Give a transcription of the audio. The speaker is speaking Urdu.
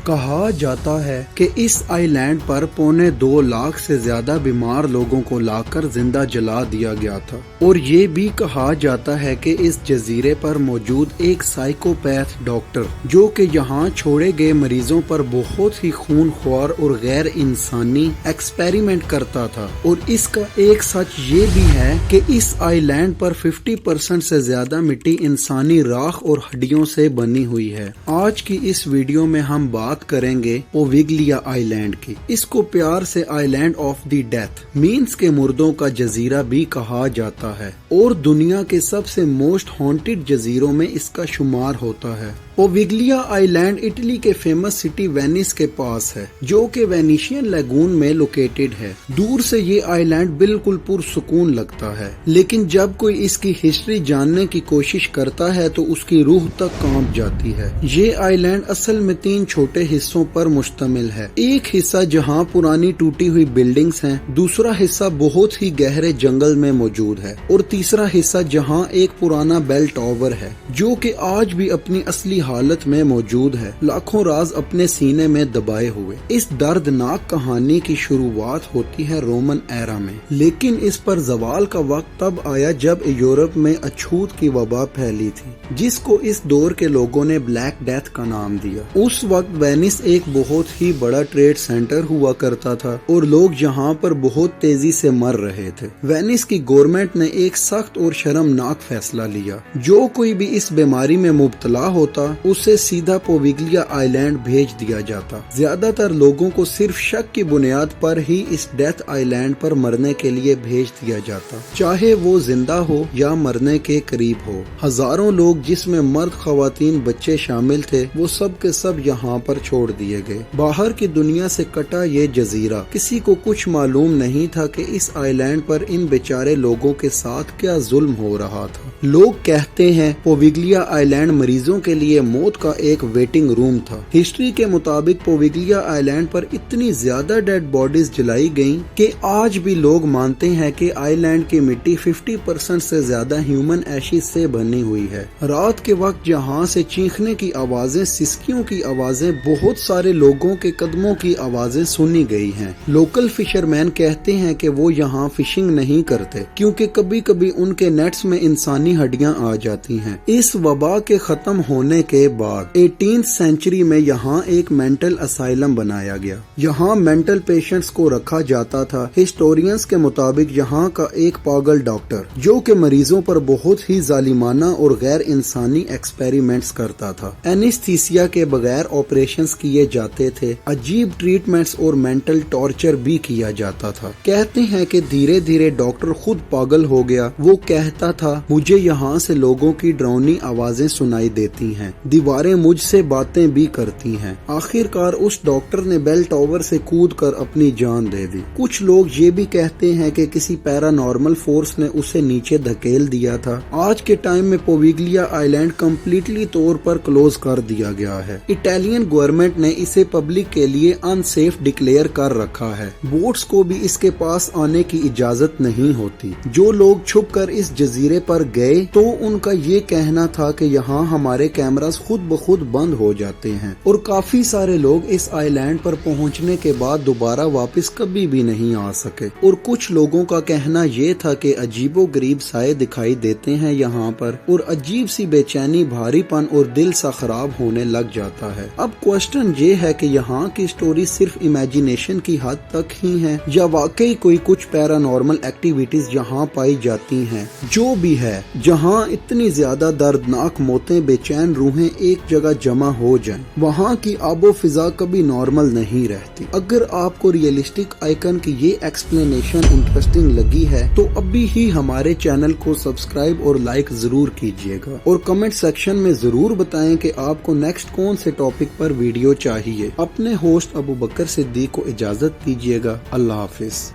کہا جاتا ہے کہ اس آئی لینڈ پر 2.25 لاکھ سے زیادہ بیمار لوگوں کو لا کر زندہ جلا دیا گیا تھا، اور یہ بھی کہا جاتا ہے کہ اس جزیرے پر موجود ایک سائیکوپیتھ ڈاکٹر جو کہ یہاں چھوڑے گئے مریضوں پر بہت ہی خون خوار اور غیر انسانی ایکسپیریمنٹ کرتا تھا۔ اور اس کا ایک سچ یہ بھی ہے کہ اس آئی لینڈ پر 50% سے زیادہ مٹی انسانی راکھ اور ہڈیوں سے بنی ہوئی ہے۔ آج کی اس ویڈیو میں ہم بات کریں گے پوویگلیا آئی لینڈ کی۔ اس کو پیار سے island of the death men's کے مردوں کا جزیرہ بھی کہا جاتا ہے، اور دنیا کے سب سے موسٹ ہانٹڈ جزیروں میں اس کا شمار ہوتا ہے۔ پوویگلیا آئی لینڈ اٹلی کے فیمس سٹی وینس کے پاس ہے، جو کہ وینیشین لیگون میں لوکیٹڈ ہے۔ دور سے یہ آئی لینڈ بالکل پرسکون لگتا ہے، لیکن جب کوئی اس کی ہسٹری جاننے کی کوشش کرتا ہے تو اس کی روح تک کانپ جاتی ہے۔ یہ آئی لینڈ اصل میں 3 چھوٹے حصوں پر مشتمل ہے۔ ایک حصہ جہاں پرانی ٹوٹی ہوئی بلڈنگز ہیں، دوسرا حصہ بہت ہی گہرے جنگل میں موجود ہے، اور تیسرا حصہ جہاں ایک پرانا بیل ٹاور ہے جو کہ آج بھی اپنی اصلی حالت میں موجود ہے، لاکھوں راز اپنے سینے میں دبائے ہوئے۔ اس دردناک کہانی کی شروعات ہوتی ہے رومن ایرا میں، لیکن اس پر زوال کا وقت تب آیا جب یورپ میں اچھوت کی وبا پھیلی تھی، جس کو اس دور کے لوگوں نے بلیک ڈیتھ کا نام دیا۔ اس وقت وینس ایک بہت ہی بڑا ٹریڈ سینٹر ہوا کرتا تھا، اور لوگ یہاں پر بہت تیزی سے مر رہے تھے۔ وینس کی گورنمنٹ نے ایک سخت اور شرمناک فیصلہ لیا، جو کوئی بھی اس بیماری میں مبتلا ہوتا اسے سیدھا پوویگلیا آئی لینڈ بھیج دیا جاتا۔ زیادہ تر لوگوں کو صرف شک کی بنیاد پر ہی اس ڈیتھ آئی لینڈ پر مرنے کے لیے بھیج دیا جاتا، چاہے وہ زندہ ہو یا مرنے کے قریب ہو۔ ہزاروں لوگ جس میں مرد، خواتین، بچے شامل تھے، وہ سب کے سب یہاں پر چھوڑ دیے گئے۔ باہر کی دنیا سے کٹا یہ جزیرہ، کسی کو کچھ معلوم نہیں تھا کہ اس آئی لینڈ پر ان بیچارے لوگوں کے ساتھ کیا ظلم ہو رہا تھا۔ لوگ کہتے ہیں پوویگلیا آئی لینڈ مریضوں کے لیے موت کا ایک ویٹنگ روم تھا۔ ہسٹری کے مطابق پوویگلیا آئی لینڈ پر اتنی زیادہ ڈیڈ باڈیز جلائی گئیں کہ آج بھی لوگ مانتے ہیں کہ آئی لینڈ کی مٹی 50% سے زیادہ ہیومن ایشز سے بنی ہوئی ہے۔ رات کے وقت یہاں سے چیخنے کی آوازیں، سسکیوں کی آوازیں، بہت سارے لوگوں کے قدموں کی آوازیں سنی گئی ہیں۔ لوکل فشرمین کہتے ہیں کہ وہ یہاں فشنگ نہیں کرتے کیونکہ کبھی کبھی ان کے نیٹس میں انسانی ہڈیاں آ جاتی ہیں۔ اس وبا کے ختم ہونے کے بعد 18 سینچری میں یہاں ایک مینٹل اسائلم بنایا گیا۔ یہاں مینٹل پیشنٹس کو رکھا جاتا تھا۔ ہسٹورینز کے مطابق یہاں کا ایک پاگل ڈاکٹر جو کہ مریضوں پر بہت ہی ظالمانہ اور غیر انسانی ایکسپیریمنٹس کرتا تھا۔ اینستھیسیا کے بغیر آپریشنز کیے جاتے تھے، عجیب ٹریٹمنٹس اور مینٹل ٹارچر بھی کیا جاتا تھا۔ کہتے ہیں کہ دھیرے دھیرے ڈاکٹر خود پاگل ہو گیا۔ وہ کہتا تھا، مجھے یہاں سے لوگوں کی ڈراؤنی آوازیں سنائی دیتی ہیں، دیواریں مجھ سے باتیں بھی کرتی ہیں۔ آخر کار اس ڈاکٹر نے بیل ٹاور سے کود کر اپنی جان دے دی۔ کچھ لوگ یہ بھی کہتے ہیں کہ کسی پیرا نارمل فورس نے اسے نیچے دھکیل دیا تھا۔ آج کے ٹائم میں پوویگلیا آئی لینڈ کمپلیٹلی طور پر کلوز کر دیا گیا ہے۔ اٹالین گورنمنٹ نے اسے پبلک کے لیے ان سیف ڈکلیئر کر رکھا ہے۔ بوٹس کو بھی اس کے پاس آنے کی اجازت نہیں ہوتی۔ جو لوگ چھپ کر اس جزیرے پر گئے تو ان کا یہ کہنا تھا کہ یہاں ہمارے کیمراز خود بخود بند ہو جاتے ہیں، اور کافی سارے لوگ اس آئی لینڈ پر پہنچنے کے بعد دوبارہ واپس کبھی بھی نہیں آ سکے۔ اور کچھ لوگوں کا کہنا یہ تھا کہ عجیب و غریب سائے دکھائی دیتے ہیں یہاں پر، اور عجیب سی بے چینی، بھاری پن اور دل سا خراب ہونے لگ جاتا ہے۔ اب کوشچن یہ ہے کہ یہاں کی سٹوری صرف امیجینیشن کی حد تک ہی ہے یا واقعی کوئی کچھ پیرا نارمل ایکٹیویٹیز یہاں پائی جاتی ہیں۔ جو بھی ہے، جہاں اتنی زیادہ دردناک موتیں، بے چین روحیں ایک جگہ جمع ہو جائیں، وہاں کی آب و فضا کبھی نارمل نہیں رہتی۔ اگر آپ کو ریئلسٹک آئیکن کی یہ ایکسپلینیشن انٹرسٹنگ لگی ہے تو ابھی ہی ہمارے چینل کو سبسکرائب اور لائک ضرور کیجیے گا، اور کمنٹ سیکشن میں ضرور بتائیں کہ آپ کو نیکسٹ کون سے ٹاپک پر ویڈیو چاہیے۔ اپنے ہوسٹ ابو بکر صدیق کو اجازت دیجیے گا۔ اللہ حافظ۔